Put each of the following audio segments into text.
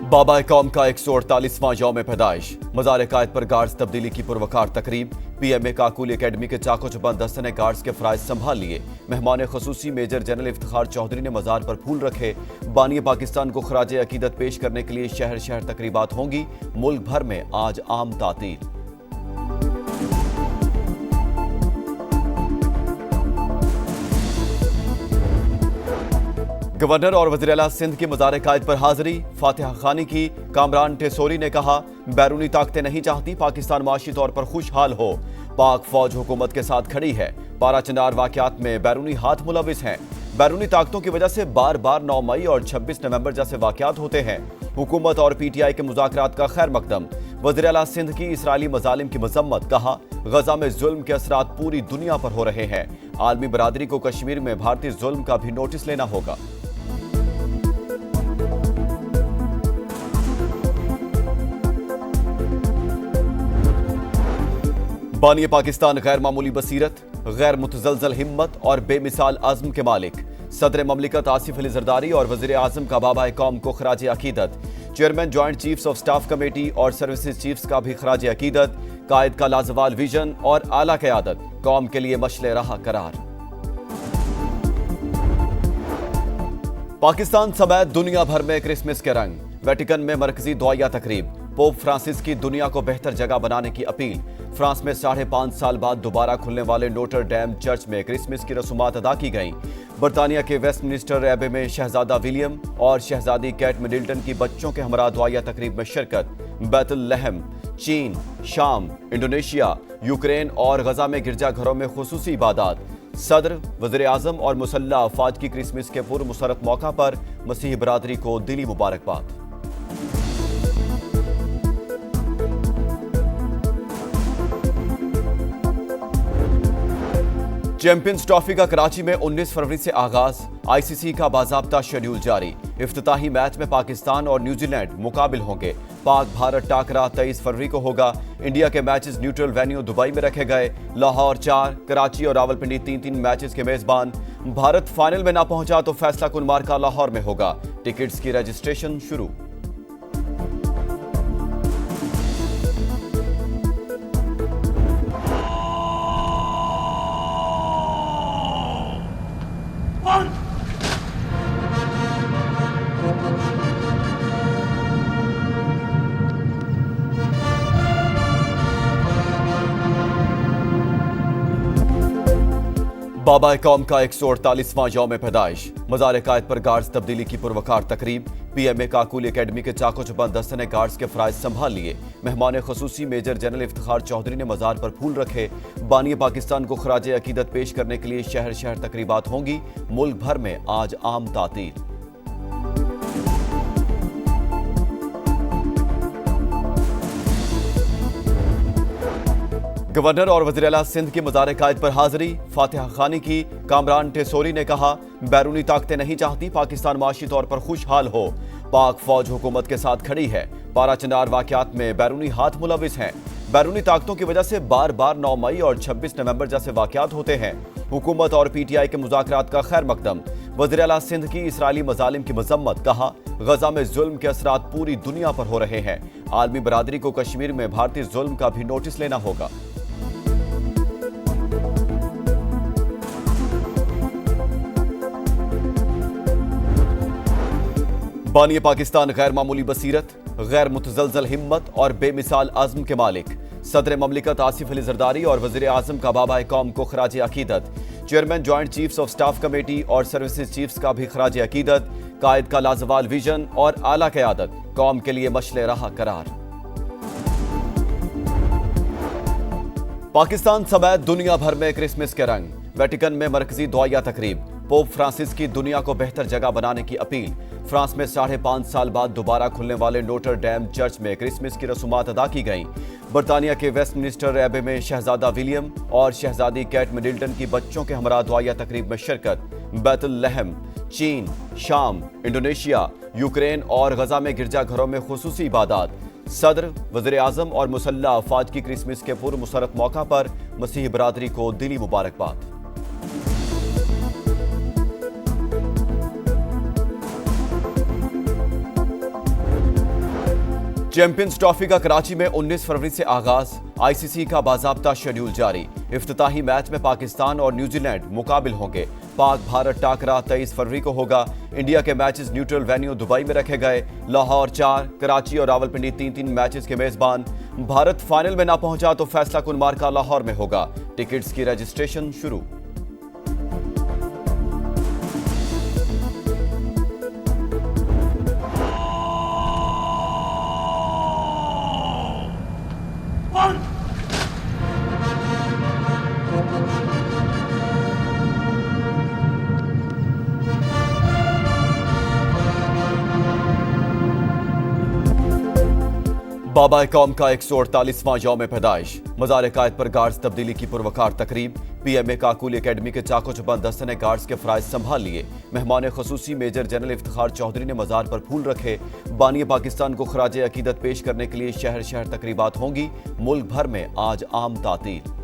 बाबा कौम का 148वां यौम पैदाइश, मज़ार कायद पर गार्ड्स तब्दीली की पुरवकार तकरीब। पीएमए काकुल एकेडमी के चाको चुबंद दस्ते ने गार्ड्स के फराइज संभाल लिए। मेहमान खसूसी मेजर जनरल इफ्तिखार चौधरी ने मज़ार पर फूल रखे। बानी पाकिस्तान को खराज अकीदत पेश करने के लिए शहर शहर तकरीबात होंगी। मुल्क भर में आज आम तातील। गवर्नर और वज़ीर-ए-आला सिंध की मज़ार कायद पर हाजिरी, फातिहा खानी की। कामरान टेसोरी ने कहा, बैरूनी ताकतें नहीं चाहती पाकिस्तान माशी तौर पर खुशहाल हो। पाक फौज हुकूमत के साथ खड़ी है। पारा चिनार वाकयात में बैरूनी हाथ मुलविस हैं। बैरूनी ताकतों की वजह से बार बार 9 मई और 26 नवंबर जैसे वाकयात होते हैं। हुकूमत और PTI के मुज़ाकरात का खैर मकदम। वज़ीर-ए-आला सिंध की इसराइली मज़ालिम की मजम्मत, कहा गजा में जुल्म के असरात पूरी दुनिया पर हो रहे हैं। आलमी बरादरी को कश्मीर में भारतीय जुल्म का भी नोटिस लेना होगा। बानी पाकिस्तान गैर मामूली बसीरत, गैर मुतजलजल हिम्मत और बेमिसाल आज़म के मालिक। सदर ममलिकत आसिफ अली जरदारी और वज़ीर आज़म का बाबा कौम को खराज अकीदत। Chairman joint chiefs of staff committee और सर्विसेज चीफ्स का भी खराज अकीदत। कायद का लाजवाल विजन और आला क़यादत, कौम के लिए मशले रहा करार। पाकिस्तान समेत दुनिया भर में क्रिसमस के रंग। वेटिकन में मरकजी दुआया तकरीब। पोप फ्रांसिस की दुनिया को बेहतर जगह बनाने की अपील। फ्रांस में 5.5 साल बाद दोबारा खुलने वाले नोटर डैम चर्च में क्रिसमस की रसूमात अदा की गईं। बरतानिया के वेस्टमिनिस्टर एबे में शहजादा विलियम और शहजादी केट मिडिल्टन की बच्चों के हमरा दुआया तकरीब में शिरकत। बैतुल-लहम, चीन, शाम, इंडोनेशिया, यूक्रेन और गजा में गिरजाघरों में खुसूसी इबादत। सदर, वज़ीर आज़म और मुसल्लह अफवाज की क्रिसमस के पूर्व मुसरत मौका पर मसीही बरादरी को दिली मुबारकबाद। चैंपियंस ट्रॉफी का कराची में 19 फरवरी से आगाज। ICC का बाज़ाब्ता शेड्यूल जारी। इफ्तिताही मैच में पाकिस्तान और न्यूजीलैंड मुकाबिल होंगे। पाक भारत टाकरा 23 फरवरी को होगा। इंडिया के मैचेस न्यूट्रल वेन्यू दुबई में रखे गए। लाहौर 4, कराची और रावलपिंडी 3-3 मैचेस के मेजबान। भारत फाइनल में ना पहुंचा तो फैसला कुन मार्का लाहौर में होगा। टिकट्स की रजिस्ट्रेशन शुरू। बाबा कौम का 148वां यौम पैदाइश, मज़ार कायद पर गार्ड्स तब्दीली की पुरवकार तकरीब। पीएमए काकुल एकेडमी के चाको चुबंद दस्ते ने गार्ड्स के फराइज संभाल लिए। मेहमान खसूसी मेजर जनरल इफ्तिखार चौधरी ने मज़ार पर फूल रखे। बानी पाकिस्तान को खराज अकीदत पेश करने के लिए शहर शहर तकरीबात होंगी। मुल्क भर में आज आम तातील। गवर्नर और वज़ीर-ए-आला सिंध की मज़ार कायद पर हाजिरी, फातिहा खानी की। कामरान टेसोरी ने कहा, बैरूनी ताकतें नहीं चाहती पाकिस्तान माशी तौर पर खुशहाल हो। पाक फौज हुकूमत के साथ खड़ी है। पारा चिनार वाकयात में बैरूनी हाथ मुलविस हैं। बैरूनी ताकतों की वजह से बार बार 9 मई और 26 नवंबर जैसे वाकयात होते हैं। हुकूमत और PTI के मुज़ाकरात का खैर मकदम। वज़ीर-ए-आला सिंध की इसराइली मज़ालिम की मजम्मत, कहा गजा में जुल्म के असरात पूरी दुनिया पर हो रहे हैं। आलमी बरादरी को कश्मीर में भारतीय जुल्म का भी नोटिस लेना होगा। बानी पाकिस्तान गैर मामूली बसीरत, गैर मुतजलजल हिम्मत और बेमिसाल आज़म के मालिक। सदर ममलिकत आसिफ अली जरदारी और वज़ीर आज़म का बाबा कौम को खराज अकीदत। Chairman joint chiefs of staff committee और सर्विसेज चीफ्स का भी खराज अकीदत। कायद का लाजवाल विजन और आला क़यादत, कौम के लिए मशले रहा करार। पाकिस्तान समेत दुनिया भर में क्रिसमस के रंग। वेटिकन में मरकजी दुआया तकरीब। पोप फ्रांसिस की दुनिया को बेहतर जगह बनाने की अपील। फ्रांस में 5.5 साल बाद दोबारा खुलने वाले नोटर डैम चर्च में क्रिसमस की रसूमात अदा की गईं। बरतानिया के वेस्टमिनिस्टर एबे में शहजादा विलियम और शहजादी केट मिडिल्टन की बच्चों के हमरा दुआया तकरीब में शिरकत। बैतुल-लहम, चीन, शाम, इंडोनेशिया, यूक्रेन और गजा में गिरजाघरों में खुसूसी इबादत। सदर, वज़ीर आज़म और मुसल्लह अफवाज की क्रिसमस के पूर्व मुसरत मौका पर मसीही बरादरी को दिली मुबारकबाद। चैंपियंस ट्रॉफी का कराची में 19 फरवरी से आगाज, आईसीसी का बाजाब्ता शेड्यूल जारी। इफ्तिताही मैच में पाकिस्तान और न्यूजीलैंड मुकाबिल होंगे। पाक भारत टाकरा 23 फरवरी को होगा। इंडिया के मैचेस न्यूट्रल वेन्यू दुबई में रखे गए। लाहौर 4, कराची और रावलपिंडी 3-3 मैचेस के मेजबान। भारत फाइनल में ना पहुंचा तो फैसला कुन मार्का लाहौर में होगा। टिकट्स की रजिस्ट्रेशन शुरू। बाबा कौम का 148वां यौम पैदाइश। मज़ार कायद पर गार्ड्स तब्दीली की पुरवकार तकरीब। पीएमए काकुल एकेडमी के चाको चुबंद दस्ते ने गार्ड्स के फराइज संभाल लिए। मेहमान खसूसी मेजर जनरल इफ्तिखार चौधरी ने मज़ार पर फूल रखे। बानी पाकिस्तान को खराज अकीदत पेश करने के लिए शहर शहर तकरीबात होंगी। मुल्क भर में आज आम तातील।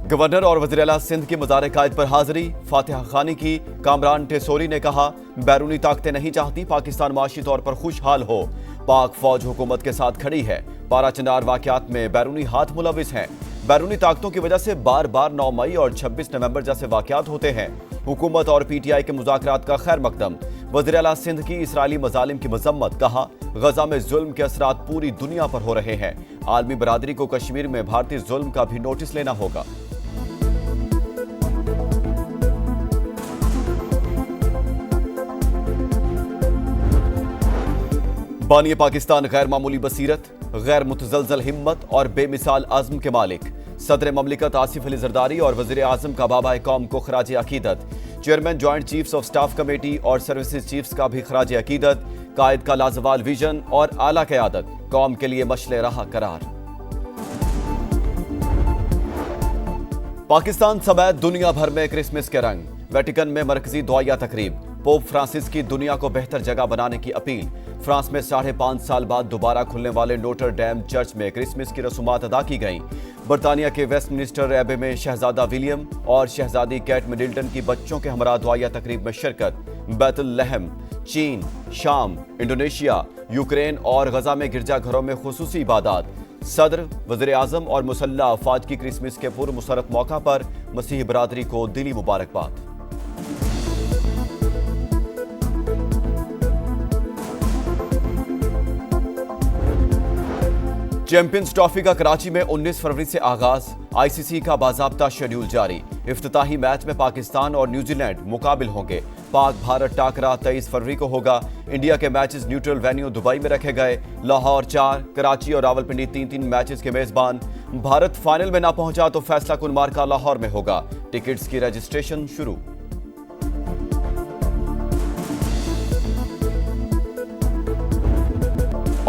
गवर्नर और वज़ीर-ए-आला सिंध की मज़ार कायद पर हाजिरी। फातिहा खानी की। कामरान टेसोरी ने कहा, बैरूनी ताकतें नहीं चाहती पाकिस्तान माशी तौर पर खुशहाल हो। पाक फौज हुकूमत के साथ खड़ी है। पारा चिनार वाकयात में बैरूनी हाथ मुलविस हैं। बैरूनी ताकतों की वजह से बार बार 9 मई और 26 नवंबर जैसे वाकयात होते हैं। हुकूमत और पीटीआई के मुज़ाकरात का खैर मकदम। वज़ीर-ए-आला सिंध की इसराइली मज़ालिम की मजम्मत। कहा, गजा में जुल्म के असरात पूरी दुनिया पर हो रहे हैं। आलमी बरादरी को कश्मीर में भारतीय जुल्म का भी नोटिस लेना होगा। बानी पाकिस्तान गैर मामूली बसीरत, गैर मुतजलजल हिम्मत और बेमिसाल आज़म के मालिक। सदर ममलिकत आसिफ अली जरदारी और वज़ीर आज़म का बाबा कौम को खराज अकीदत। Chairman joint chiefs of staff committee और सर्विसेज चीफ्स का भी खराज अकीदत। कायद का लाजवाल विजन और आला क़यादत कौम के लिए मशले राह करार। पाकिस्तान समेत दुनिया भर में क्रिसमस के रंग। वेटिकन में मरकजी दुआया तकरीब। पोप फ्रांसिस की दुनिया को बेहतर जगह बनाने की अपील। फ्रांस में 5.5 साल बाद दोबारा खुलने वाले नोटर डैम चर्च में क्रिसमस की रसूमात अदा की गईं। बरतानिया के वेस्टमिनिस्टर एबे में शहजादा विलियम और शहजादी केट मिडिल्टन की बच्चों के हमरा दुआया तकरीब में शिरकत। बैतुल-लहम, चीन, शाम, इंडोनेशिया, यूक्रेन और गजा में गिरजाघरों में खुसूसी इबादत। सदर, वज़ीर आज़म और मुसल्लह अफवाज की क्रिसमस के पूर्व मुसरत मौका पर मसीही बरादरी को दिली मुबारकबाद। चैंपियंस ट्रॉफी का कराची में 19 फरवरी से आगाज, आईसीसी का बाजाब्ता शेड्यूल जारी। इफ्तिताही मैच में पाकिस्तान और न्यूजीलैंड मुकाबिल होंगे। पाक भारत टाकरा 23 फरवरी को होगा। इंडिया के मैचेस न्यूट्रल वेन्यू दुबई में रखे गए। लाहौर 4, कराची और रावलपिंडी 3-3 मैचेस के मेजबान। भारत फाइनल में ना पहुंचा तो फैसला कुन मार्का लाहौर में होगा। टिकट्स की रजिस्ट्रेशन शुरू।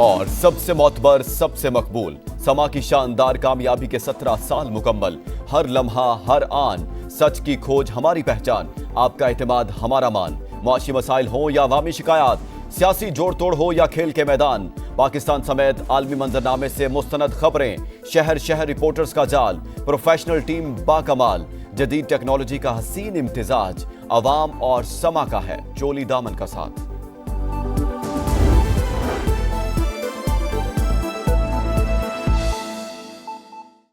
और सबसे मोतबर, सबसे मकबूल, समा की शानदार कामयाबी के 17 साल मुकम्मल। हर लम्हा, हर आन, सच की खोज हमारी पहचान। आपका एतमाद हमारा मान। मुआशी मसाइल हो या अवामी शिकायत, सियासी जोड़ तोड़ हो या खेल के मैदान, पाकिस्तान समेत आलमी मंजरनामे से मुस्तनद खबरें, शहर शहर रिपोर्टर्स का जाल, प्रोफेशनल टीम बाकमाल, जदीद टेक्नोलॉजी का हसीन इम्तिजाज, अवाम और समा का है चोली दामन का साथ।